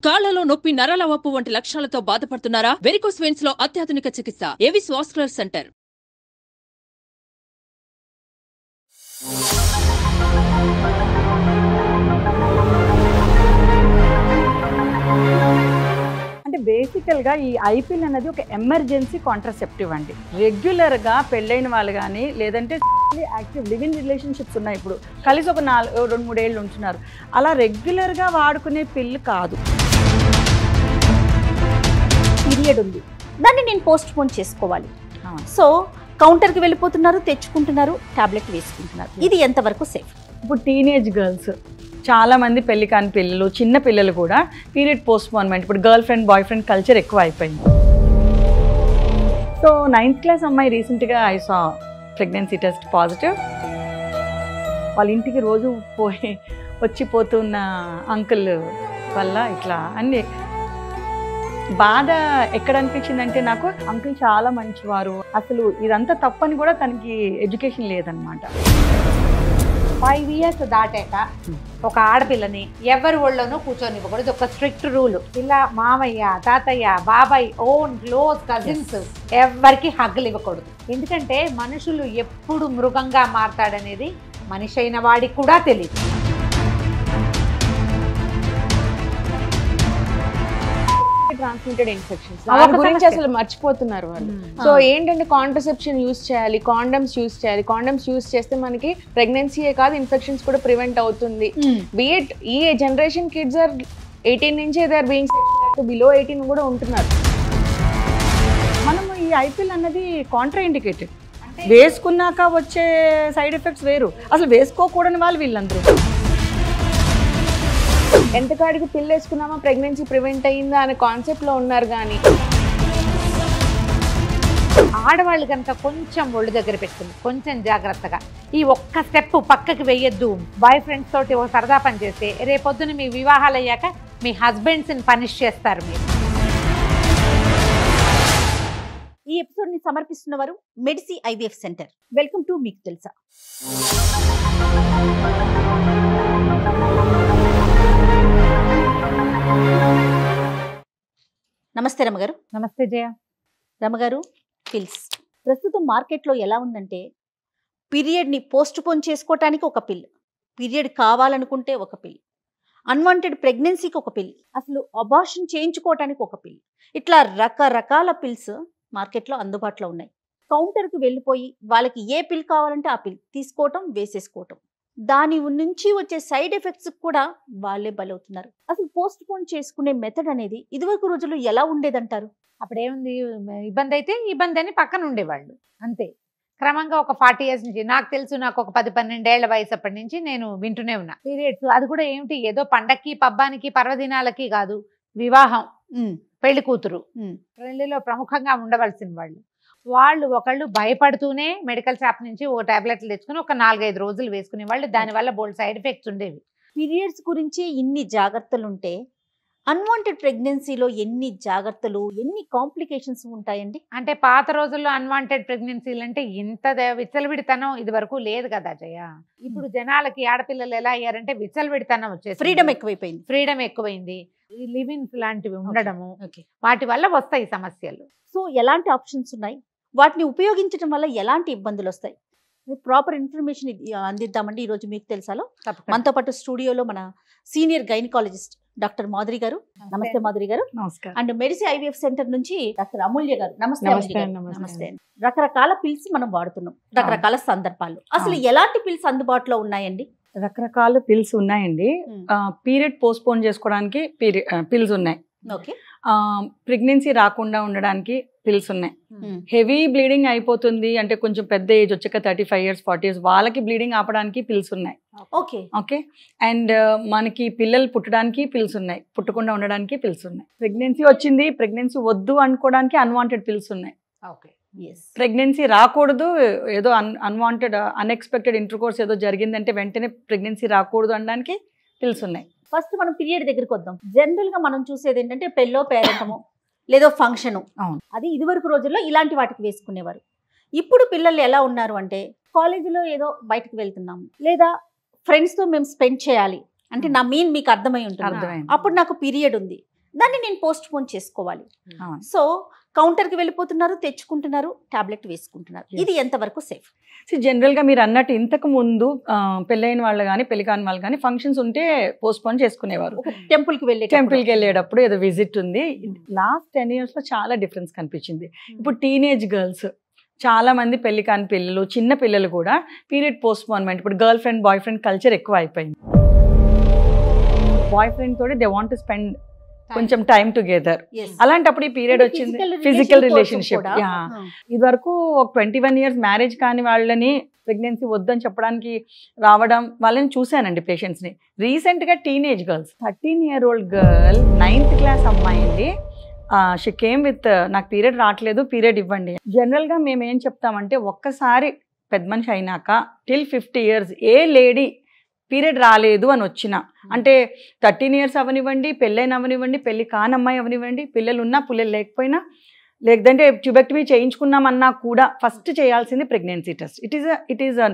కాళ్లలో నొప్పి, నరాల వాపు వంటి లక్షణాలతో బాధపడుతున్నారా? వెరికోస్ వెయిన్స్ లో అత్యాధునిక చికిత్స ఏవిస్ వాస్కులర్ సెంటర్. అంటే బేసికల్గా ఈ ఐపిల్ అనేది ఒక ఎమర్జెన్సీ కాంట్రాసెప్టివ్ అండి. రెగ్యులర్గా పెళ్ళైన వాళ్ళు కానీ లేదంటే యాక్టివ్ లివింగ్ రిలేషన్షిప్స్ ఉన్నాయి, ఇప్పుడు కలిసి ఒక 2-3 ఏళ్ళు ఉంటున్నారు, అలా రెగ్యులర్గా వాడుకునే పిల్లు కాదు. పీరియడ్ ఉంది, దాన్ని నేను పోస్ట్ పోన్ చేసుకోవాలి. సో కౌంటర్కి వెళ్ళిపోతున్నారు, తెచ్చుకుంటున్నారు, టాబ్లెట్ వేసుకుంటున్నారు. ఇది ఎంతవరకు సేఫ్? ఇప్పుడు టీనేజ్ గర్ల్స్ చాలామంది పెళ్లి కాని పిల్లలు, చిన్న పిల్లలు కూడా పీరియడ్ పోస్ట్పోన్మెంట్, ఇప్పుడు girl friend boy friend culture ఎక్కువ అయిపోయింది. సో 9th క్లాస్ అమ్మాయి రీసెంట్గా I saw pregnancy test positive. వాళ్ళ ఇంటికి రోజు వచ్చిపోతున్న అంకుల్ వల్ల ఇట్లా అన్ని బాధ ఎక్కడ అనిపించిందంటే, నాకు అంకుల్ చాలా మంచివారు, అసలు ఇదంతా తప్పని కూడా తనకి ఎడ్యుకేషన్ లేదనమాట. 5 years దాటాక ఒక ఆడపిల్లని ఎవరి ఒళ్ళోనూ కూర్చొనివ్వకూడదు. ఒక స్ట్రిక్ట్ రూల్. ఇలా మామయ్య, తాతయ్య, బాబాయ్, ఓన్ క్లోజ్ కజిన్స్ ఎవరికి హగ్గులు ఇవ్వకూడదు. ఎందుకంటే మనుషులు ఎప్పుడు మృగంగా మారతాడనేది మనిషి అయిన వాడికి కూడా తెలియదు. ట్రాన్స్మిటెడ్ ఇన్ఫెక్షన్స్ దాని గురించి అసలు మర్చిపోతున్నారు వాళ్ళు. సో ఏంటంటే కాంట్రసెప్షన్ యూస్ చేయాలి, కాండమ్స్ యూస్ చేయాలి. కాండమ్స్ యూస్ చేస్తే మనకి ప్రెగ్నెన్సీయే కాదు ఇన్ఫెక్షన్స్ కూడా ప్రివెంట్ అవుతుంది. బీఎట్ ఈ జనరేషన్ కిడ్స్ ఆర్ 18 నుంచే దే ఆర్ బీయింగ్ బిలో 18 కూడా ఉంటున్నారు. మనము ఈ ఐపిల్ అన్నది కాంట్రా ఇండికేటెడ్, వేసుకున్నాక వచ్చే సైడ్ ఎఫెక్ట్స్ వేరు, అసలు వేసుకోకూడని వాళ్ళు వీళ్ళందరూ. ఎంతకాడికి పిల్ల వేసుకున్నామా ప్రెగ్నెన్సీ ప్రివెంట్ అయ్యిందా అనే కాన్సెప్ట్ లో ఉన్నారు. కానీ ఆడవాళ్ళు కనుక కొంచెం ఒళ్ళు దగ్గర పెట్టుకుని కొంచెం జాగ్రత్తగా ఈ ఒక్క స్టెప్ పక్కకి వెయ్యొద్దు, బాయ్ ఫ్రెండ్స్ తోటి ఒక సరదా పని చేస్తే రేపొద్దున మీ వివాహాలు అయ్యాక మీ హస్బెండ్స్ని పనిష్ చేస్తారు మీరు. ఈ ఎపిసోడ్ ని సమర్పిస్తున్న వారు Medici IVF centre. Welcome to మీకు తెలుసా. నమస్తే రమగారు. నమస్తే జయ. రమగారు, పిల్స్ ప్రస్తుతం మార్కెట్లో ఎలా ఉందంటే, పీరియడ్ని పోస్ట్ పోన్ చేసుకోవటానికి ఒక పిల్, పీరియడ్ కావాలనుకుంటే ఒక పిల్, అన్వాంటెడ్ ప్రెగ్నెన్సీకి ఒక పిల్, అసలు అబార్షన్ చేయించుకోవటానికి ఒక పిల్, ఇట్లా రకరకాల పిల్స్ మార్కెట్లో అందుబాటులో ఉన్నాయి. కౌంటర్కి వెళ్ళిపోయి వాళ్ళకి ఏ పిల్ కావాలంటే ఆ పిల్ తీసుకోవటం, వేసేసుకోవటం, దాని నుంచి వచ్చే సైడ్ ఎఫెక్ట్స్ కూడా వాళ్ళే బలవుతున్నారు. అసలు పోస్ట్ పోన్ చేసుకునే మెథడ్ అనేది ఇదివరకు రోజుల్లో ఎలా ఉండేదంటారు? అప్పుడేముంది, ఇబ్బంది అయితే ఇబ్బంది అని పక్కన ఉండేవాళ్ళు అంతే. క్రమంగా ఒక 40 years నుంచి నాకు తెలుసు, నాకు ఒక 10-12 ఏళ్ల వయసు అప్పటి నుంచి నేను వింటూనే ఉన్నా పీరియడ్స్. అది కూడా ఏమిటి, ఏదో పండక్కి, పబ్బానికి, పర్వదినాలకి కాదు, వివాహం, పెళ్లి కూతురు, పెళ్లిలో ప్రముఖంగా ఉండవలసిన వాళ్ళు ఒకళ్ళు భయపడుతూనే మెడికల్ షాప్ నుంచి ఓ టాబ్లెట్లు తెచ్చుకుని ఒక 4-5 రోజులు వేసుకునే వాళ్ళు. దానివల్ల బోల్డ్ సైడ్ ఎఫెక్ట్స్ ఉండేవి. పీరియడ్స్ గురించి ఇన్ని జాగ్రత్తలు ఉంటే అన్వాంటెడ్ ప్రెగ్నెన్సీలో ఎన్ని జాగ్రత్తలు, ఎన్ని కాంప్లికేషన్స్ ఉంటాయండి? అంటే పాత రోజుల్లో అన్వాంటెడ్ ప్రెగ్నెన్సీలు అంటే ఇంత విచ్చలవిడితనం ఇది వరకు లేదు కదా జయ. ఇప్పుడు జనాలకి ఆడపిల్లలు ఎలా అయ్యారంటే విచ్చలవిడితనం వచ్చేసి ఫ్రీడమ్ ఎక్కువైంది. లివిన్స్ లాంటివి ఉండడము, వాటి వల్ల వస్తాయి సమస్యలు. సో ఎలాంటి ఆప్షన్స్ ఉన్నాయి, వాటిని ఉపయోగించడం వల్ల ఎలాంటి ఇబ్బందులు వస్తాయి, ప్రాపర్ ఇన్ఫర్మేషన్ అందిద్దామండి ఈరోజు మీకు తెలుసాలో. మనతో పాటు స్టూడియోలో మన సీనియర్ గైనకాలజిస్ట్ డాక్టర్ మాధురి గారు. నమస్తే మాధురి గారు. నమస్కారం. అండ్ మెడిసి ఐవీఎఫ్ సెంటర్ నుంచి డాక్టర్ అమూల్య గారు. నమస్తే. రకరకాల పిల్స్ మనం వాడుతున్నాం రకరకాల సందర్భాల్లో. అసలు ఎలాంటి పిల్స్ అందుబాటులో ఉన్నాయండి? రకరకాల పిల్స్ ఉన్నాయండి. పీరియడ్ పోస్ట్పోన్ చేసుకోవడానికి పిల్స్ ఉన్నాయి. ఓకే. ప్రెగ్నెన్సీ రాకుండా ఉండడానికి పిల్స్ ఉన్నాయి. హెవీ బ్లీడింగ్ అయిపోతుంది అంటే కొంచెం పెద్ద ఏజ్ వచ్చాక 35 years 40 years వాళ్ళకి బ్లీడింగ్ ఆపడానికి పిల్స్ ఉన్నాయి. Okay okay. అండ్ మనకి పిల్లలు పుట్టడానికి పిల్స్ ఉన్నాయి, పుట్టకుండా ఉండడానికి పిల్స్ ఉన్నాయి. ప్రెగ్నెన్సీ వచ్చింది, ప్రెగ్నెన్సీ వద్దు అనుకోవడానికి అన్వాంటెడ్ పిల్స్ ఉన్నాయి. ప్రెగ్నెన్సీ రాకూడదు, ఏదో అన్వాంటెడ్ అన్ఎక్స్పెక్టెడ్ ఇంటర్కోర్స్ ఏదో జరిగిందంటే వెంటనే ప్రెగ్నెన్సీ రాకూడదు అనడానికి పిల్స్ ఉన్నాయి. ఫస్ట్ మనం పీరియడ్ దగ్గరికి వద్దాం. జనరల్ గా మనం చూసేది ఏంటంటే పెళ్ళో పేరెంటమో లేదో ఫంక్షను, అది ఇదివరకు రోజుల్లో ఇలాంటి వాటికి వేసుకునేవారు. ఇప్పుడు పిల్లలు ఎలా ఉన్నారు అంటే, కాలేజీలో ఏదో బయటకు వెళ్తున్నాము లేదా ఫ్రెండ్స్తో మేము స్పెండ్ చేయాలి అంటే నా మీన్ మీకు అర్థమై ఉంటుంది. అప్పుడు నాకు పీరియడ్ ఉంది, దాన్ని నేను పోస్ట్ పోన్ చేసుకోవాలి. అవును. సో కౌంటర్కి వెళ్ళిపోతున్నారు, తెచ్చుకుంటున్నారు, టాబ్లెట్ వేసుకుంటున్నారు. ఇది ఎంతవరకు సేఫ్? జనరల్గా మీరు అన్నట్టు ఇంతకు ముందు పెళ్ళైన వాళ్ళు కానీ పెళ్లి కాని వాళ్ళు కానీ ఫంక్షన్స్ ఉంటే పోస్ట్ పోన్ చేసుకునేవారు. ఒక టెంపుల్కి టెంపుల్కి వెళ్ళేటప్పుడు ఏదో విజిట్ ఉంది. లాస్ట్ 10 years లో చాలా డిఫరెన్స్ కనిపించింది. ఇప్పుడు టీనేజ్ గర్ల్స్ చాలా మంది పెళ్లి కాని పిల్లలు, చిన్న పిల్లలు కూడా పీరియడ్ పోస్ట్ పోన్మెంట్, ఇప్పుడు girl friend boy friend culture ఎక్కువ అయిపోయింది. బాయ్ ఫ్రెండ్ తోటి దే వాంట్ టు స్పెండ్ కొంచెం టైం టుగెదర్. అలాంటప్పుడు ఈ పీరియడ్ వచ్చింది ఫిజికల్ రిలేషన్షిప్. ఇది వరకు ఒక 21 years మ్యారేజ్ కాని వాళ్ళని ప్రెగ్నెన్సీ వద్దని చెప్పడానికి రావడం వాళ్ళని చూశానండి పేషెంట్స్ని. రీసెంట్గా teenage girls 13-year-old girl 9th class అమ్మాయి అండి. షీ కేమ్ విత్ నాకు పీరియడ్ రావట్లేదు, పీరియడ్ ఇవ్వండి. జనరల్గా మేము ఏం చెప్తామంటే ఒక్కసారి పెద్ద మనిషి అయినాక టిల్ 50 years ఏ లేడీ పీరియడ్ రాలేదు అని వచ్చిన అంటే 13 years అవనివ్వండి, పెళ్ళైన అవనివ్వండి, పెళ్ళి కానమ్మాయి అవనివ్వండి, పిల్లలు ఉన్నా పిల్లలు లేకపోయినా, లేదంటే ట్యూబెక్టమీ చేయించుకున్నామన్నా కూడా ఫస్ట్ చేయాల్సింది pregnancy test. It is a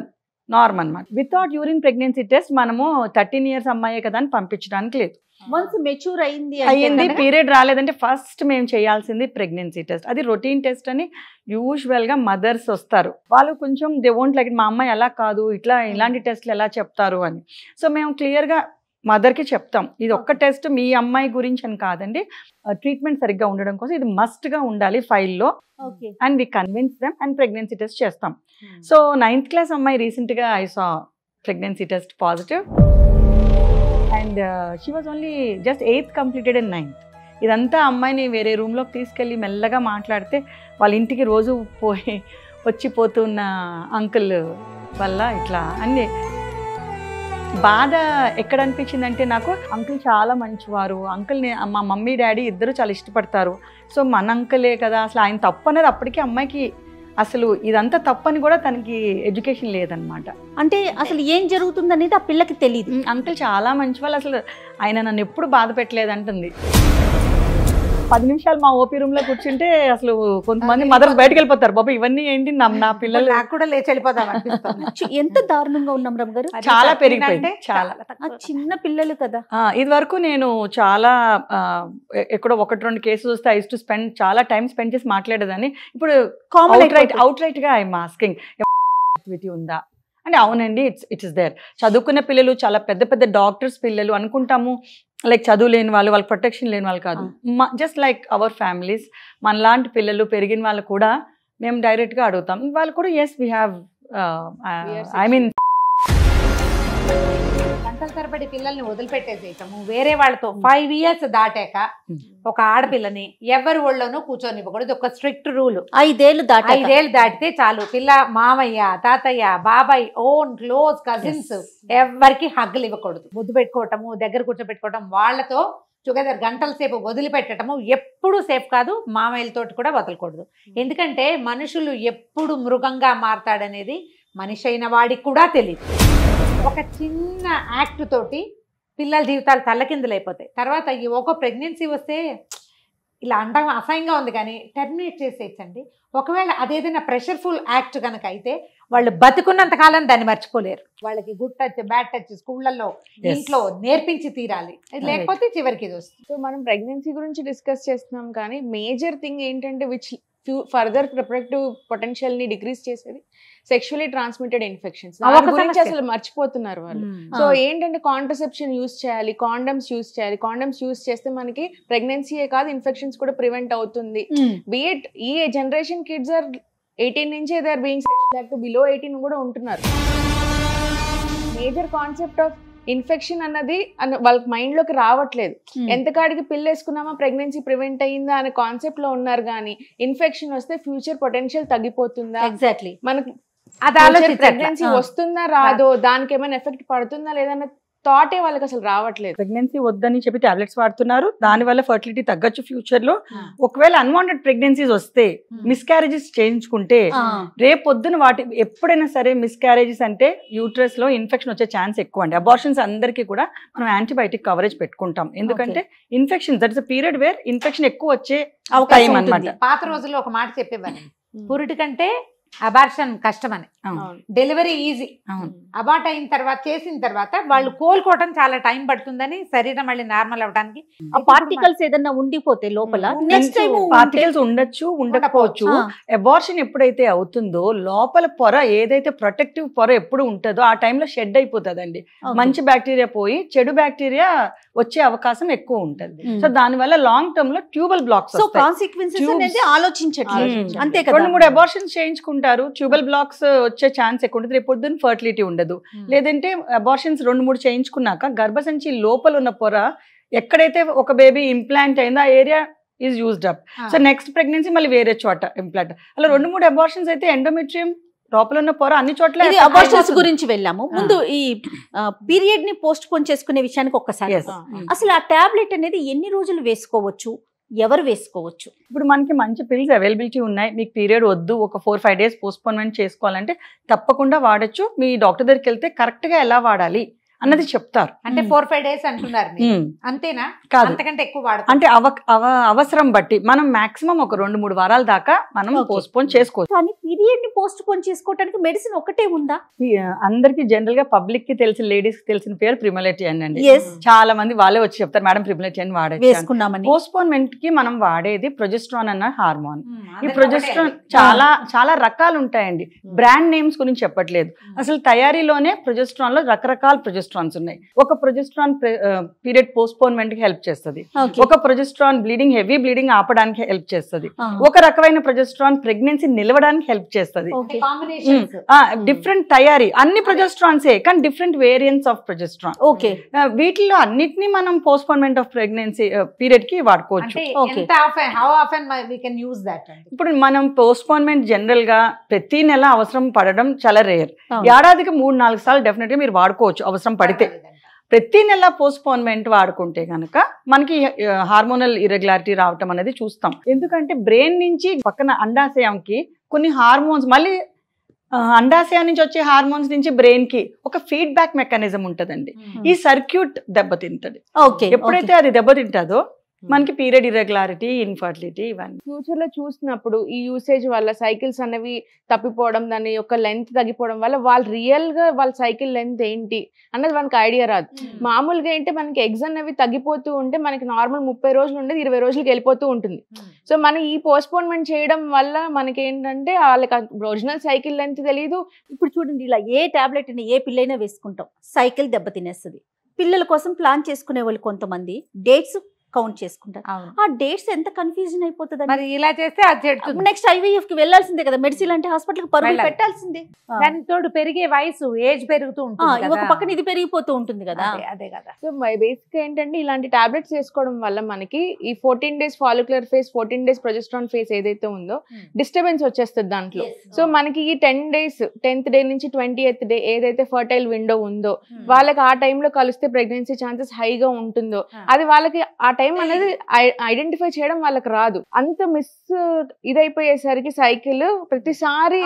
norm అన్నమాట. వితౌట్ యూరిన్ ప్రెగ్నెన్సీ టెస్ట్ మనము 13 years అమ్మాయే కదా అని పంపించడానికి లేదు. వన్స్ మెచ్యూర్ అయింది పీరియడ్ రాలేదంటే ఫస్ట్ మేము చేయాల్సింది ప్రెగ్నెన్సీ టెస్ట్. అది రొటీన్ టెస్ట్ అని యూజువల్గా మదర్స్ వస్తారు, వాళ్ళు కొంచెం దే వోంట్ లైక్ మా అమ్మాయి ఎలా కాదు ఇలాంటి టెస్ట్లు ఎలా చెప్తారు అని. సో మేము క్లియర్గా మదర్కి చెప్తాం ఇది ఒక్క టెస్ట్ మీ అమ్మాయి గురించి అని కాదండి, ట్రీట్మెంట్ సరిగ్గా ఉండడం కోసం ఇది మస్ట్గా ఉండాలి ఫైల్లో and we convince them and pregnancy test చేస్తాం. సో 9th class అమ్మాయి రీసెంట్గా I saw pregnancy test positive and she was only just 8th completed in 9th. ఇదంతా అమ్మాయిని వేరే రూమ్లోకి తీసుకెళ్ళి మెల్లగా మాట్లాడితే వాళ్ళ ఇంటికి రోజు వచ్చిపోతున్న అంకుల్ వల్ల ఇట్లా అన్నీ బాధ ఎక్కడ అనిపించిందంటే నాకు అంకుల్ చాలా మంచివారు, అంకుల్ని మా మమ్మీ డాడీ ఇద్దరు చాలా ఇష్టపడతారు, సో మన అంకులే కదా అసలు ఆయన తప్పు అనేది అప్పటికి అమ్మాయికి అసలు ఇదంతా తప్పని కూడా తనకి ఎడ్యుకేషన్ లేదనమాట. అంటే అసలు ఏం జరుగుతుంది అనేది ఆ పిల్లకి తెలియదు. అంకుల్ చాలా మంచి వాళ్ళు, అసలు ఆయన నన్ను ఎప్పుడు బాధ పెట్టలేదు అంటుంది. 10 నిమిషాలు మా ఓపీ రూమ్ లో కూర్చుంటే అసలు కొంతమంది మదర్స్ బయటకు వెళ్ళిపోతారు, బాబా ఇవన్నీ ఏంటి నా పిల్లలు నాకు కూడా లేచి వెళ్ళిపోదాం అనిపిస్తుంది. ఎంత దారుణంగా ఉన్నాం రమ్ గారు, చాలా పెరిగిపోయింది. చాలా చిన్న పిల్లలు కదా. ఇది వరకు నేను చాలా ఎక్కడో 1-2 కేసెస్ వస్తే ఐ యూస్ టు స్పెండ్ చాలా టైం స్పెండ్ చేసి మాట్లాడేదాన్ని. ఇప్పుడు అవుట్ రైట్ గా ఐఎమ్ ఆస్కింగ్ యాక్టివిటీ ఉందా అంటే అవునండి ఇట్స్ దేర్. చదువుకున్న పిల్లలు చాలా పెద్ద పెద్ద డాక్టర్స్ పిల్లలు అనుకుంటాము లైక్ చదువు లేని వాళ్ళు, వాళ్ళకి ప్రొటెక్షన్ లేని వాళ్ళు కాదు, జస్ట్ లైక్ అవర్ ఫ్యామిలీస్ మనలాంటి పిల్లలు పెరిగిన వాళ్ళు కూడా మేము డైరెక్ట్గా అడుగుతాం. వాళ్ళు కూడా yes we have I mean గంటల తరబడి పిల్లల్ని వదిలిపెట్టేసేయటము వేరే వాళ్ళతో 5 years దాటాక ఒక ఆడపిల్లని ఎవరి ఒళ్ళోనూ కూర్చొనివ్వకూడదు, ఒక స్ట్రిక్ట్ రూల్. 5 ఏళ్ళు దాటితే చాలు పిల్ల మామయ్య తాతయ్య బాబాయ్ ఓన్ క్లోజ్ కజిన్స్ ఎవరికి హగ్గులు ఇవ్వకూడదు, ముద్దు పెట్టుకోవటము, దగ్గర కూర్చోబెట్టుకోవటం, వాళ్ళతో టుగెదర్ గంటల సేపు వదిలిపెట్టడము ఎప్పుడు సేఫ్ కాదు. మామయ్యలతో కూడా వదలకూడదు, ఎందుకంటే మనుషులు ఎప్పుడు మృగంగా మారతాడనేది మనిషి అయిన వాడికి కూడా తెలియదు. ఒక చిన్న యాక్ట్ తోటి పిల్లల జీవితాలు తల్లకిందులైపోతాయి. తర్వాత ఒక ప్రెగ్నెన్సీ వస్తే ఇలా అంటాం అసహ్యంగా ఉంది కానీ టెర్మినేట్ చేసేయచ్చండి. ఒకవేళ అదేదైనా ప్రెషర్ఫుల్ యాక్ట్ కనుక అయితే వాళ్ళు బతుకున్నంత కాలం దాన్ని మర్చిపోలేరు. వాళ్ళకి గుడ్ టచ్ బ్యాడ్ టచ్ స్కూళ్ళల్లో ఇంట్లో నేర్పించి తీరాలి, లేకపోతే చివరికి ఇది వస్తుంది. సో మనం ప్రెగ్నెన్సీ గురించి డిస్కస్ చేస్తున్నాం కానీ మేజర్ థింగ్ ఏంటంటే విచ్ ఫర్దర్ రిప్రొడక్టివ్ పొటెన్షియల్ ని డిక్రీజ్ చేసేది సెక్షువల్లీ ట్రాన్స్మిటెడ్ ఇన్ఫెక్షన్స్. దాని గురించి అసలు మర్చిపోతున్నారు వాళ్ళు. సో ఏంటంటే కాంట్రసెప్షన్ యూస్ చేయాలి, కాండమ్స్ యూస్ చేయాలి. కాండమ్స్ యూస్ చేస్తే మనకి ప్రెగ్నెన్సీయే కాదు ఇన్ఫెక్షన్స్ కూడా ప్రివెంట్ అవుతుంది. బిఎట్ ఈ జనరేషన్ కిడ్స్ ఆర్ 18 నుంచి they are being sexually active, below 18 కూడా ఉంటున్నారు. మేజర్ కాన్సెప్ట్ ఆఫ్ ఇన్ఫెక్షన్ అన్నది వాళ్ళకి మైండ్ లోకి రావట్లేదు. ఎంతకాడికి పిల్ల వేసుకున్నామా ప్రెగ్నెన్సీ ప్రివెంట్ అయ్యిందా అనే కాన్సెప్ట్ లో ఉన్నారు కానీ ఇన్ఫెక్షన్ వస్తే ఫ్యూచర్ పొటెన్షియల్ తగ్గిపోతుందా, ఎగ్జాక్ట్లీ మనకి ప్రెగ్నెన్సీ వస్తుందా రాదో, దానికి ఏమైనా ఎఫెక్ట్ పడుతుందా లేదన్న థాటే వాళ్ళకి అసలు రావట్లేదు. ప్రెగ్నెన్సీ వద్దని చెప్పి టాబ్లెట్స్ వాడుతున్నారు, దానివల్ల ఫర్టిలిటీ తగ్గచ్చు ఫ్యూచర్ లో. ఒకవేళ అన్వాంటెడ్ ప్రెగ్నెన్సీస్ వస్తే మిస్క్యారేజెస్ చేయించుకుంటే రేపొద్దున వాటి ఎప్పుడైనా సరే మిస్క్యారేజెస్ అంటే యూట్రస్ లో ఇన్ఫెక్షన్ వచ్చే ఛాన్స్ ఎక్కువ అండి. అబార్షన్స్ అందరికీ కూడా మనం యాంటీబయాటిక్ కవరేజ్ పెట్టుకుంటాం, ఎందుకంటే infection that is a period where infection ఎక్కువ వచ్చే అవకాశం అన్నమాట. పాత రోజుల్లో ఒక మాట చెప్పేవారు, పురుటి కంటే అబార్షన్ కష్టమని, అవును. డెలివరీ ఈజీ, అవును. అబార్ట్ అయిన తర్వాత చేసిన తర్వాత వాళ్ళు కోలుకోవటం చాలా టైం పడుతుందని, శరీరం మళ్ళీ నార్మల్ అవడానికి. ఆ పార్టికల్స్ ఏదన్నా ఉండిపోతే లోపల నెక్స్ట్ టైం పార్టికల్స్ ఉండొచ్చు, ఉండకపోవచ్చు. అబార్షన్ ఎప్పుడైతే అవుతుందో లోపల పొర ఏదైతే ప్రొటెక్టివ్ పొర ఎప్పుడు ఉంటుందో ఆ టైంలో షెడ్ అయిపోతుందండి. మంచి బ్యాక్టీరియా పోయి చెడు బ్యాక్టీరియా వచ్చే అవకాశం ఎక్కువ ఉంటుంది. సో దానివల్ల లాంగ్ టర్మ్ లో ట్యూబల్ బ్లాక్స్. సో కాన్సిక్వెన్సెస్ అనేది ఆలోచించట్లేదు. అంతే కదా. 2-3 అబార్షన్స్ చేయించుకుంటారు, ట్యూబల్ బ్లాక్స్ వచ్చే ఛాన్స్ ఎక్కువ ఉంటుంది. రేపు పొద్దున్న ఫర్టిలిటీ ఉండదు. లేదంటే అబార్షన్స్ 2-3 చేయించుకున్నాక గర్భసంచి లోపల ఉన్న పొర ఎక్కడైతే ఒక బేబీ ఇంప్లాంట్ అయిందో ఆ area is used up. So next pregnancy మళ్ళీ వేరే చోట ఇంప్లాంట్. అలా 2-3 అబార్షన్స్ అయితే ఎండోమెట్రియం లోపల ఉన్న పొర అన్ని చోట్ల. అబార్షన్స్ గురించి వెళ్ళాము. ముందు ఈ పీరియడ్ ని పోస్ట్ పోన్ చేసుకునే విషయానికి ఒక్కసారి, అసలు ఆ టాబ్లెట్ అనేది ఎన్ని రోజులు వేసుకోవచ్చు, ఎవరు వేసుకోవచ్చు? ఇప్పుడు మనకి మంచి పిల్స్ అవైలబిలిటీ ఉన్నాయి. మీకు పీరియడ్ వద్దు, ఒక 4-5 డేస్ పోస్ట్పోన్మెంట్ చేసుకోవాలంటే తప్పకుండా వాడచ్చు. మీ డాక్టర్ దగ్గరికి వెళ్తే కరెక్ట్ గా ఎలా వాడాలి అన్నది చెప్తారు. అంటే 4-5 డేస్ అంటున్నారు మీరు. అంతేనా? కాదు, అంతకంటే ఎక్కువ వాడతారు. అంటే అవసరం బట్టి మనం మాక్సిమం ఒక 2-3 వారాల దాకా మనం పోస్ట్పోన్ చేసుకోవచ్చు. కానీ పీరియడ్ ని పోస్ట్ పోన్ చేసుకోవడానికి మెడిసిన్ ఒకటే ఉందా? అందరికి జనరల్ గా పబ్లిక్ కి తెలిసిన, లేడీస్ కి తెలిసిన పేరు ప్రిమోలెటియన్ అండి. చాలా మంది వాళ్ళే వచ్చి చెప్తారు మేడం ప్రిమోలెటియన్ వాడేసుకున్నామని. పోస్ట్పోన్మెంట్ కి మనం వాడేది ప్రొజెస్ట్రాన్ అన్న హార్మోన్. ఈ ప్రొజెస్ట్రాన్ చాలా రకాలు ఉంటాయండి. బ్రాండ్ నేమ్స్ గురించి చెప్పట్లేదు, అసలు తయారీలోనే ప్రొజెస్ట్రాన్ లో రకరకాల ప్రొజెస్ట్రాన్స్ ఉన్నాయి. ఒక ప్రొజెస్ట్రాన్ పీరియడ్ పోస్ట్పోన్మెంట్ కి హెల్ప్ చేస్తుంది, ఒక ప్రొజెస్ట్రాన్ బ్లీడింగ్, హెవీ బ్లీడింగ్ ఆపడానికి హెల్ప్ చేస్తుంది, ఒక రకమైన ప్రొజెస్ట్రాన్ ప్రెగ్నెన్సీ నిలవడానికి హెల్ప్ చేస్తుంది. డిఫరెంట్ తయారీ, అన్ని ప్రొజెస్ట్రాన్సే కానీ different variants of progesterone. Okay, వీటిలో అన్నిటినీ మనం పోస్ట్పోన్మెంట్ ఆఫ్ ప్రెగ్నెన్సీ పీరియడ్ కి వాడుకోవచ్చు. ఇప్పుడు మనం పోస్ట్పోన్మెంట్ జనరల్ గా ప్రతి నెల అవసరం పడడం చాలా రేర్. ఏడాదికి 3-4 సార్లు డెఫినెట్ గా మీరు వాడుకోవచ్చు అవసరం పడితే. ప్రతి నెల పోస్ట్పోన్మెంట్ వాడుకుంటే కనుక మనకి హార్మోనల్ ఇర్రెగ్యులారిటీ రావటం అనేది చూస్తాం. ఎందుకంటే బ్రెయిన్ నుంచి పక్కన అండాశయంకి కొన్ని హార్మోన్స్, మళ్ళీ అండాశయం నుంచి వచ్చే హార్మోన్స్ నుంచి బ్రెయిన్ కి ఒక ఫీడ్బ్యాక్ మెకానిజం ఉంటదండి. ఈ సర్క్యూట్ దెబ్బతింటది. ఎప్పుడైతే అది దెబ్బతింటదో మనకి పీరియడ్ ఇర్రెగ్యులారిటీ, ఇన్ఫర్టిలిటీ ఇవన్నీ ఫ్యూచర్ లో చూసినప్పుడు ఈ యూసేజ్ వల్ల సైకిల్స్ అనేవి తప్పిపోవడం, దాని యొక్క లెంత్ తగ్గిపోవడం వల్ల వాళ్ళు రియల్ గా వాళ్ళ సైకిల్ లెంత్ ఏంటి అన్నది మనకి ఐడియా రాదు. మామూలుగా ఏంటి మనకి ఎగ్స్ అనేవి తగ్గిపోతూ ఉంటే మనకి నార్మల్ 30 రోజులు ఉండేది 20 రోజులకి వెళ్ళిపోతూ ఉంటుంది. సో మనం ఈ పోస్ట్పోన్మెంట్ చేయడం వల్ల మనకి ఏంటంటే వాళ్ళకి ఒరిజినల్ సైకిల్ లెంత్ తెలియదు. ఇప్పుడు చూడండి, ఇలా ఏ టాబ్లెట్ అయినా ఏ పిల్లైనా వేసుకుంటాం, సైకిల్ దెబ్బతినేస్తుంది. పిల్లల కోసం ప్లాన్ చేసుకునే వాళ్ళు కొంతమంది డేట్స్ కౌంట్ చేసుకుంటారు. ఆ డేట్స్ ఎంత కన్ఫ్యూజన్ అయిపోతుంది. మరి ఇలా చేస్తే అది చెడుతుంది. నెక్స్ట్ IVF కి వెళ్ళాల్సిందే కదా, మెడిసిన్ అంటే హాస్పిటల్ కి పరుగులు పెట్టాల్సిందే. దాని తోడు పెరిగే వయసు, ఏజ్ పెరుగుతూ ఉంటుంది, ఒక పక్కన ఇది పెరిగిపోతూ ఉంటుంది కదా. అదే కదా. సో బేసిక్ ఏంటంటే ఇలాంటి టాబ్లెట్స్ వేసుకోవడం వల్ల మనకి ఈ 14 days follicular phase, 14 days progesterone phase ఏదైతే ఉందో డిస్టర్బెన్స్ వచ్చేస్తుంది దాంట్లో. సో మనకి ఈ 10 డేస్ 10th డే నుంచి 20th డే ఏదైతే ఫర్టైల్ విండో ఉందో వాళ్ళకి ఆ టైంలో కలిస్తే ప్రెగ్నెన్సీ ఛాన్సెస్ హైగా ఉంటుందో అది వాళ్ళకి ఆ టైం అనేది ఐడెంటిఫై చేయడం వాళ్ళకి రాదు. అంత ఇదైపోయేసరికి సైకిల్ ప్రతిసారి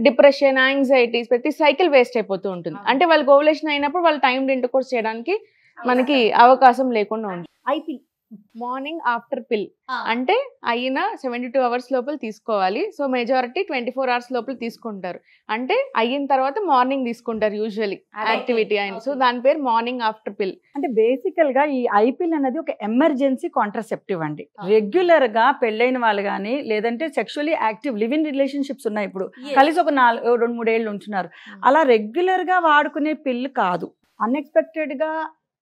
డిప్రెషన్, యాంగ్జైటీస్, ప్రతి సైకిల్ వేస్ట్ అయిపోతూ ఉంటుంది. అంటే వాళ్ళకి ఓవులేషన్ అయినప్పుడు వాళ్ళు టైం ఇంటర్కోర్స్ చేయడానికి మనకి అవకాశం లేకుండా ఉంటుంది. మార్నింగ్ ఆఫ్టర్ పిల్ అంటే అయిన 72 hours లోపల తీసుకోవాలి. సో మెజారిటీ 24 hours లోపల తీసుకుంటారు. అంటే అయిన తర్వాత మార్నింగ్ తీసుకుంటారు యూజువలీ యాక్టివిటీ అయిన. సో దాని పేరు మార్నింగ్ ఆఫ్టర్ పిల్. అంటే బేసికల్ గా ఈ ఐపిల్ అనేది ఒక ఎమర్జెన్సీ కాంట్రాసెప్టివ్ అండి. రెగ్యులర్ గా పెళ్ళైన వాళ్ళు కానీ లేదంటే sexually active live in relationships ఉన్నాయి, ఇప్పుడు కలిసి ఒక 2-3 ఏళ్ళు ఉంటున్నారు, అలా రెగ్యులర్ గా వాడుకునే పిల్ కాదు. అన్ఎక్స్పెక్టెడ్ గా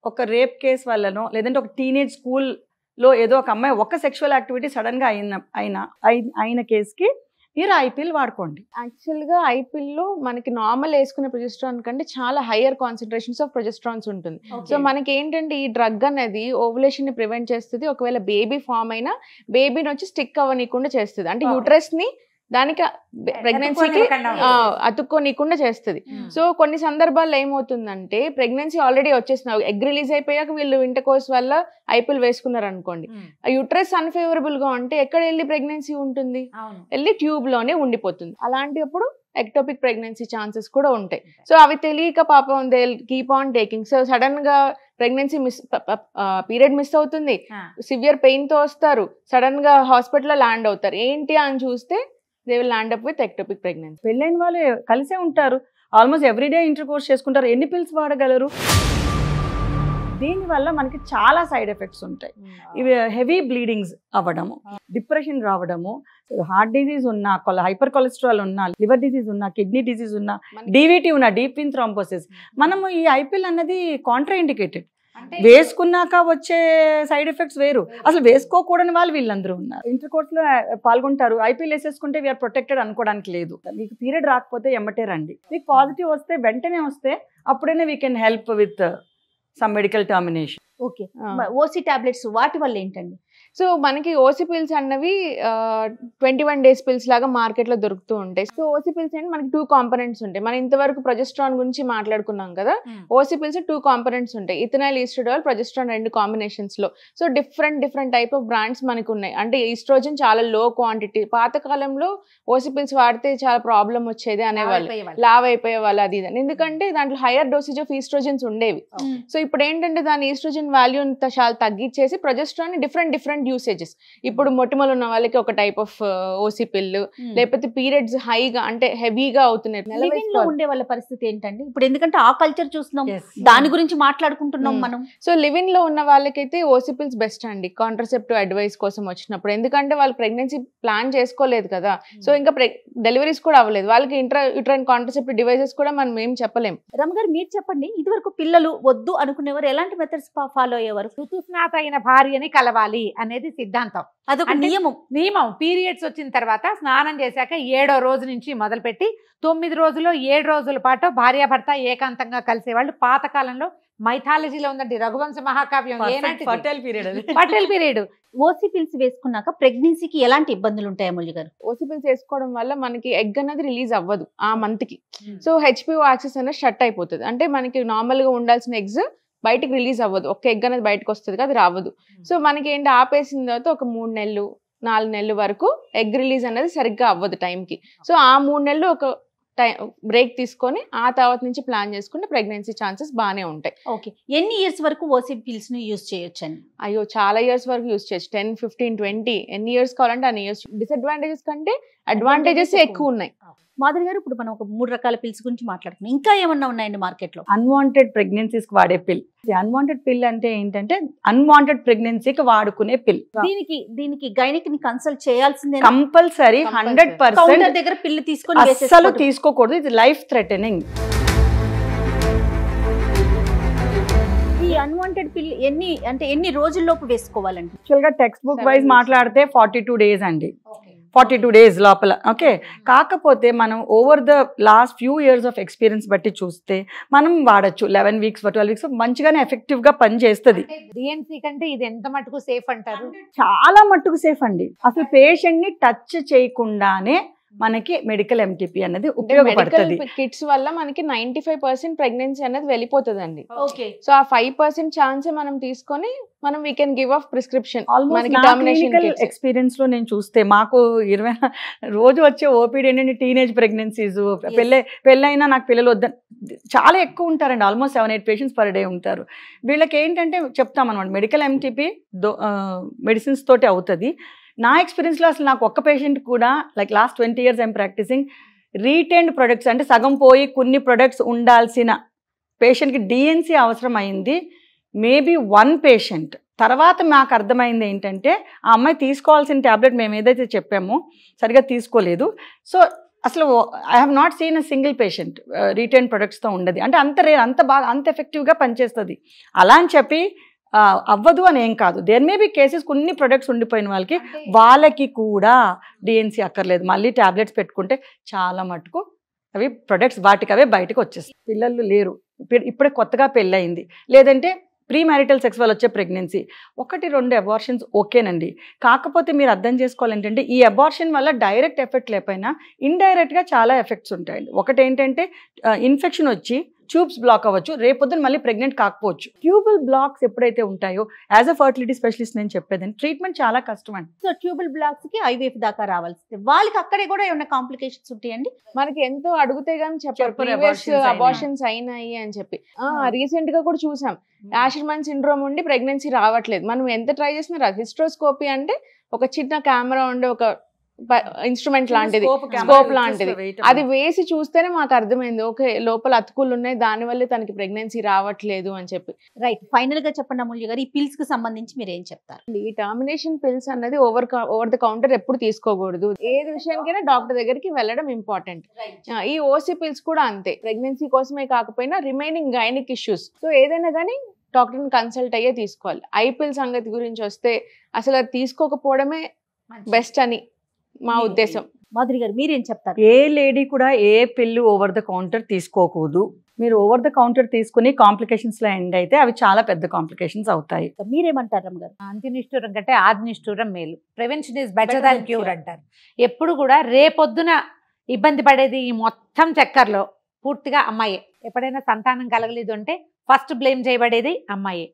ఒక రేప్ కేసు వల్లనో లేదంటే ఒక టీనేజ్ స్కూల్ లో ఏదో ఒక అమ్మాయి ఒక సెక్షువల్ యాక్టివిటీ సడన్ గా అయిన కేసుకి మీరు ఐపిల్ వాడుకోండి. యాక్చువల్గా ఐపిల్లో మనకి నార్మల్ వేసుకునే ప్రొజెస్ట్రాన్ కంటే చాలా హయ్యర్ కాన్సన్ట్రేషన్స్ ఆఫ్ ప్రొజెస్ట్రాన్స్ ఉంటుంది. సో మనకి ఏంటంటే ఈ డ్రగ్ అనేది ఓవులేషన్ ని ప్రివెంట్ చేస్తుంది. ఒకవేళ బేబీ ఫామ్ అయినా బేబీని వచ్చి స్టిక్ అవ్వనీయకుండా చేస్తుంది. అంటే యూట్రస్ ని దానికి ప్రెగ్నెన్సీకి అతుక్కోనీయకుండా చేస్తుంది. సో కొన్ని సందర్భాల్లో ఏమవుతుందంటే ప్రెగ్నెన్సీ ఆల్రెడీ వచ్చేసిన ఎగ్ రిలీజ్ అయిపోయాక వీళ్ళు ఇంటర్కోర్స్ వల్ల ఐపిల్ వేసుకున్నారు అనుకోండి, యూట్రస్ అన్ఫేవరబుల్ గా ఉంటే ఎక్కడ వెళ్ళి ప్రెగ్నెన్సీ ఉంటుంది, వెళ్ళి ట్యూబ్ లోనే ఉండిపోతుంది. అలాంటప్పుడు ఎక్టోపిక్ ప్రెగ్నెన్సీ ఛాన్సెస్ కూడా ఉంటాయి. సో అవి తెలియక పాపం they keep on taking. So sudden గా ప్రెగ్నెన్సీ పీరియడ్ మిస్ అవుతుంది, సివియర్ పెయిన్ తో వస్తారు, సడన్ గా హాస్పిటల్లో ల్యాండ్ అవుతారు. ఏంటి అని చూస్తే they will land up with ectopic pregnancy. పెళ్ళైన వాళ్ళు కలిసే ఉంటారు, ఆల్మోస్ట్ ఎవ్రీడే ఇంటర్ కోర్స్ చేసుకుంటారు, ఎన్ని పిల్స్ వాడగలరు? దీనివల్ల మనకి చాలా సైడ్ ఎఫెక్ట్స్ ఉంటాయి. ఇవి హెవీ బ్లీడింగ్స్ అవ్వడము, డిప్రెషన్ రావడము, హార్ట్ డిజీజ్ ఉన్నా, హైపర్ కొలెస్ట్రాల్ ఉన్నా, లివర్ డిజీజ్ ఉన్నా, కిడ్నీ డిజీజ్ ఉన్నా, డివిటీ ఉన్నా, డీప్ వెయిన్ థ్రాంబోసిస్. మనము ఈ ఐపిల్ అన్నది కాంట్రా ఇండికేటెడ్. వేసుకున్నాక వచ్చే సైడ్ ఎఫెక్ట్స్ వేరు, అసలు వేసుకోకూడని వాళ్ళు వీళ్ళందరూ ఉన్నారు. ఇంటర్ కోర్స్ లో పాల్గొంటారు, ఐపీఎల్ వేసేసుకుంటే వీఆర్ ప్రొటెక్టెడ్ అనుకోవడానికి లేదు. మీకు పీరియడ్ రాకపోతే ఎమ్మటే రండి, మీకు పాజిటివ్ వస్తే వెంటనే వస్తే అప్పుడైనా we can help with some medical termination. Okay, OC tablets వాటి వల్ల ఏంటండి? సో మనకి ఓసీ పిల్స్ అన్నవి 21 days పిల్స్ లాగా మార్కెట్లో దొరుకుతూ ఉంటాయి. సో ఓసీ పిల్స్ అంటే మనకి 2 కాంపనెంట్స్ ఉంటాయి. మనం ఇంతవరకు ప్రొజెస్ట్రాన్ గురించి మాట్లాడుకున్నాం కదా. ఓసీ పిల్స్ 2 కాంపనెంట్స్ ఉంటాయి, ఇథనాల్, ఈస్ట్రోడాల్, ప్రొజెస్ట్రాన్ 2 కాంబినేషన్స్ లో. So different type of brands మనకు ఉన్నాయి. అంటే ఈస్ట్రోజన్ చాలా లో క్వాంటిటీ. పాతకాలంలో ఓసీ పిల్స్ వాడితే చాలా ప్రాబ్లం వచ్చేది అనేవాళ్ళు, లావ్ అయిపోయే వాళ్ళు అది ఇది. ఎందుకంటే దాంట్లో హైయర్ డోసేజ్ ఆఫ్ ఈస్ట్రోజన్స్ ఉండేవి. సో ఇప్పుడు ఏంటంటే దాని ఈస్ట్రోజన్ వాల్యూ చాలా తగ్గించేసి ప్రొజెస్ట్రాన్ డిఫరెంట్ యూసేజెస్. ఇప్పుడు మొటిమలు ఉన్న వాళ్ళకి ఒక టైప్ ఆఫ్ ఓసీ పిల్లు, లేకపోతే పీరియడ్స్ హైగా అంటే హెవీగా అవుతున్నాయి. లివింగ్ లో ఉండే వాళ్ళ పరిస్థితి ఏంటండి ఇప్పుడు? ఎందుకంటే ఆ కల్చర్ చూస్తున్నాం, దాని గురించి మాట్లాడుకుంటున్నాం మనం. సో లివింగ్ లో ఉన్న వాళ్ళకైతే ఓసీ పిల్స్ బెస్ట్ అండి కాంట్రసెప్టివ్ అడ్వైస్ కోసం వచ్చినప్పుడు. ఎందుకంటే వాళ్ళు ప్రెగ్నెన్సీ ప్లాన్ చేసుకోలేదు కదా, సో ఇంకా డెలివరీస్ కూడా అవ్వలేదు, వాళ్ళకి యూట్రైన్ కాంట్రసెప్టివ్ డివైసెస్ కూడా మనం ఏం చెప్పలేం. రమ గారు మీరు చెప్పండి, ఇది వరకు పిల్లలు వద్దు అనుకునేవారు ఎలాంటి మెథడ్స్ ఫాలో అయ్యేవారు? ఋతుస్నాత అయిన భార్యని కలవాలి అనేది సిద్ధాంతం, అదొక నియమం. పీరియడ్స్ వచ్చిన తర్వాత స్నానం చేశాక 7వ రోజు నుంచి మొదలుపెట్టి 9 రోజులు 7 రోజుల పాటు భార్యాభర్త ఏకాంతంగా కలిసేవాళ్ళు. పాతకాలంలో మైథాలజీలో ఉందండి, రఘువంశ మహాకావ్యం ఫర్టైల్ పీరియడ్. ఓసీ పిల్స్ వేసుకున్నాక ప్రెగ్నెన్సీకి ఎలాంటి ఇబ్బందులు ఉంటాయి అమూల్య గారు? ఓసీ పిల్స్ వేసుకోవడం వల్ల మనకి ఎగ్ అనేది రిలీజ్ అవ్వదు ఆ మంత్ కి. సో హెచ్పిఓ యాక్సెస్ అనేది షట్ అయిపోతుంది. అంటే మనకి నార్మల్ గా ఉండాల్సిన ఎగ్స్ బయటకు రిలీజ్ అవ్వదు, ఒక ఎగ్ అనేది బయటకు వస్తుంది అది రావదు. సో మనకి ఏంటి ఆపేసిన తర్వాత ఒక 3 నెలలు 4 నెలలు వరకు ఎగ్ రిలీజ్ అనేది సరిగ్గా అవ్వదు టైంకి. సో ఆ 3 నెలలు ఒక బ్రేక్ తీసుకొని ఆ తర్వాత నుంచి ప్లాన్ చేసుకుంటే ప్రెగ్నెన్సీ ఛాన్సెస్ బాగానే ఉంటాయి. ఓకే, ఎన్ని ఇయర్స్ వరకు ఓసీ పిల్స్ ని యూజ్ చేయొచ్చండి? అయ్యో చాలా ఇయర్స్ వరకు యూజ్ చేయొచ్చు, 10, 15, 20 ఎన్ని ఇయర్స్ కావాలంటే అన్ని ఇయర్స్. డిసడ్వాంటేజెస్ కంటే అడ్వాంటేజెస్ ఎక్కువ ఉన్నాయి. మాధురి గారు, ఇప్పుడు మనం ఒక 3 రకాల పిల్స్ గురించి మాట్లాడుతున్నాం, ఇంకా ఏమన్నా ఉన్నాయండి మార్కెట్ లో? అన్వాంటెడ్ ప్రెగ్నెన్సీస్ కి వాడే పిల్. అన్వాంటెడ్ పిల్ అంటే ఏంటంటే అన్వాంటెడ్ ప్రెగ్నెన్సీకి వాడుకునే పిల్. దీనికి గైనిక్ ని కన్సల్ట్ చేయాల్సిందే కంపల్సరీ. 100% దగ్గర పిల్లు తీసుకొని అస్సలు తీసుకోకూడదు, ఇది లైఫ్ థ్రెటనింగ్. ఈ అన్వాంటెడ్ పిల్ ఎన్ని రోజుల్లోపు వేసుకోవాలండి? యాక్చువల్ గా టెక్స్ట్ బుక్ వైజ్ మాట్లాడితే 42 days అండి, 42 days లోపల. ఓకే, కాకపోతే మనం over the last few years of experience బట్టి చూస్తే మనం వాడచ్చు 11 weeks 12 weeks మంచిగానే ఎఫెక్టివ్ గా పని చేస్తుంది. డిఎన్సీ కంటే ఇది ఎంత మటుకు సేఫ్ అంటారు? చాలా మట్టుకు సేఫ్ అండి. అసలు పేషెంట్ ని టచ్ చేయకుండానే మనకి మెడికల్ ఎంటీపీ అనేది ఉపయోగపడుతుంది. కిట్స్ వల్ల మనకి 95% ప్రెగ్నెన్సీ అనేది వెళ్ళిపోతుందండి. ఓకే, సో ఆ 5% ఛాన్స్ మనం తీసుకొని మనం we can give of prescription. Experience లో నేను చూస్తే మాకు 20 రోజు వచ్చే ఓపీడీ ఏంటంటే టీనేజ్ ప్రెగ్నెన్సీస్, పెళ్ళైనా నాకు పిల్లలు వద్ద చాలా ఎక్కువ ఉంటారండి. ఆల్మోస్ట్ 7-8 patients per day ఉంటారు. వీళ్ళకి ఏంటంటే చెప్తామన్నమాట, మెడికల్ ఎంటీపీ మెడిసిన్స్ తోటి అవుతుంది. నా ఎక్స్పీరియన్స్లో అసలు నాకు ఒక్క పేషెంట్ కూడా, like last 20 years I'm practising, retained products అంటే సగం పోయి కొన్ని ప్రొడక్ట్స్ ఉండాల్సిన పేషెంట్కి డిఎన్సీ అవసరం అయింది మేబీ 1 patient. తర్వాత మాకు అర్థమైంది ఏంటంటే ఆ అమ్మాయి తీసుకోవాల్సిన ట్యాబ్లెట్ మేము ఏదైతే చెప్పామో సరిగా తీసుకోలేదు. సో అసలు I have not seen a single patient retain ప్రొడక్ట్స్తో ఉండదు. అంటే అంత బాగా అంత ఎఫెక్టివ్గా పనిచేస్తుంది. అలా అని చెప్పి అవ్వదు అని ఏం కాదు. దేర్ మే బి కేసెస్ కొన్ని ప్రొడక్ట్స్ ఉండిపోయిన వాళ్ళకి కూడా డిఎన్సీ అక్కర్లేదు. మళ్ళీ ట్యాబ్లెట్స్ పెట్టుకుంటే చాలా మటుకు అవి ప్రొడక్ట్స్ వాటికి అవే బయటకు వచ్చేస్తాయి. పిల్లలు లేరు, ఇప్పుడే కొత్తగా పెళ్ళయింది, లేదంటే ప్రీ మ్యారిటల్ సెక్స్ వల్ల వచ్చే ప్రెగ్నెన్సీ, 1-2 అబార్షన్స్ ఓకేనండి. కాకపోతే మీరు అర్థం చేసుకోవాలి ఏంటంటే ఈ అబార్షన్ వల్ల డైరెక్ట్ ఎఫెక్ట్ లేకపోయినా ఇండైరెక్ట్గా చాలా ఎఫెక్ట్స్ ఉంటాయండి. ఒకటి ఏంటంటే ఇన్ఫెక్షన్ వచ్చి ట్యూబ్స్ బ్లాక్ అవ్వచ్చు, రేపొద్దున మళ్ళీ ప్రెగ్నెంట్ కాకపోవచ్చు. ట్యూబల్ బ్లాక్స్ ఎప్పుడైతే ఉంటాయో యాజ్ అ ఫర్టిలిటీ స్పెషలిస్ట్ నేను చెప్పేదండి ట్రీట్మెంట్ చాలా కష్టం అండి. సో ట్యూబల్ బ్లాక్స్ కి ఐవీఎఫ్ దాకా రావాల్సింది, వాళ్ళకి అక్కడే కూడా ఏమైనా కాంప్లికేషన్స్ ఉంటాయండి? మనకి ఎంతో అడిగితే గానీ చెప్పారు అబార్షన్స్ అయినాయి అని చెప్పి. రీసెంట్ గా కూడా చూసాం, యాషర్మన్ సిండ్రోమ్ ఉండి ప్రెగ్నెన్సీ రావట్లేదు. మనం ఎంత ట్రై చేసినా రాదు. హిస్ట్రోస్కోపీ అంటే ఒక చిన్న కెమెరా ఉండే ఒక ఇన్స్ట్రుమెంట్ లాంటిది, Scope స్కోప్ లాంటిది. weight అది వేసి చూస్తేనే మాకు అర్థమైంది, ఓకే లోపల అతుకులు ఉన్నాయి, దాని వల్లే తనకి ప్రెగ్నెన్సీ రావట్లేదు అని చెప్పి. రైట్, ఫైనల్ గా చెప్పండి అమూల్య గారు, ఈ పిల్స్ కి సంబంధించి మీరు ఏం చెప్తారు? ఈ టర్మినేషన్ పిల్స్ అన్నది ఓవర్ ద కౌంటర్ ఎప్పుడు తీసుకోకూడదు. ఏది విషయానికైనా డాక్టర్ దగ్గరికి వెళ్ళడం ఇంపార్టెంట్. ఈ ఓసీ పిల్స్ కూడా అంతే, ప్రెగ్నెన్సీ కోసమే కాకపోయినా రిమైనింగ్ గైనిక్ ఇష్యూస్, సో ఏదైనా కానీ డాక్టర్ని కన్సల్ట్ అయ్యే తీసుకోవాలి. ఐపిల్ సంగతి గురించి వస్తే అసలు అది తీసుకోకపోవడమే బెస్ట్ అని మా ఉద్దేశం. మాధురి గారు మీరేం చెప్తారు? ఏ లేడీ కూడా ఏ పిల్లు ఓవర్ ద కౌంటర్ తీసుకోకూడదు. మీరు ఓవర్ ద కౌంటర్ తీసుకుని కాంప్లికేషన్స్ లో ఎండ్ అయితే అవి చాలా పెద్ద కాంప్లికేషన్స్ అవుతాయి. మీరేమంటారు రమ్మ గారు? అంత్య నిష్ఠూరం కంటే ఆది నిష్ఠూరం మేలు. Prevention is better than cure అంటారు. ఎప్పుడు కూడా రేపొద్దున ఇబ్బంది పడేది ఈ మొత్తం చక్కర్లో పూర్తిగా అమ్మాయే. ఎప్పుడైనా సంతానం కలగలేదు అంటే ఫస్ట్ బ్లేమ్ చేయబడేది అమ్మాయే.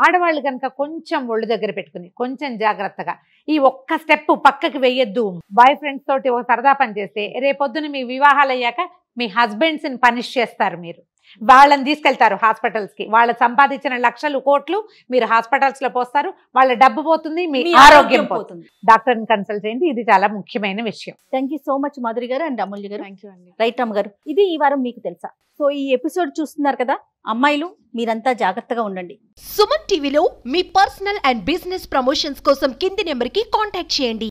ఆడవాళ్ళు కనుక కొంచెం ఒళ్ళు దగ్గర పెట్టుకుని కొంచెం జాగ్రత్తగా ఈ ఒక్క స్టెప్ పక్కకి వెయ్యొద్దు, బాయ్ ఫ్రెండ్స్ తోటి ఒక సరదా పని చేస్తే రేపొద్దున మీ వివాహాలు అయ్యాక మీ హస్బెండ్స్ని పనిష్ చేస్తారు. మీరు వాళ్ళని తీసుకెళ్తారు హాస్పిటల్స్కి, వాళ్ళ సంపాదించిన లక్షలు కోట్లు మీరు హాస్పిటల్స్లో పోస్తారు, వాళ్ళ డబ్బు పోతుంది, మీ ఆరోగ్యం పోతుంది. డాక్టర్ని కన్సల్ట్ చేయండి, ఇది చాలా ముఖ్యమైన విషయం. Thank you so much Madhuri గారు అండ్ అమూల్య గారు. థ్యాంక్ యూ అండి. రైట్ రమ్మ గారు, ఇది ఈ వారం మీకు తెలుసా. సో ఈ ఎపిసోడ్ చూస్తున్నారు కదా అమ్మాయిలు, మీరంతా జాగ్రత్తగా ఉండండి. సుమన్ టీవీలో మీ పర్సనల్ అండ్ బిజినెస్ ప్రమోషన్స్ కోసం కింది నెంబర్కి కాంటాక్ట్ చేయండి.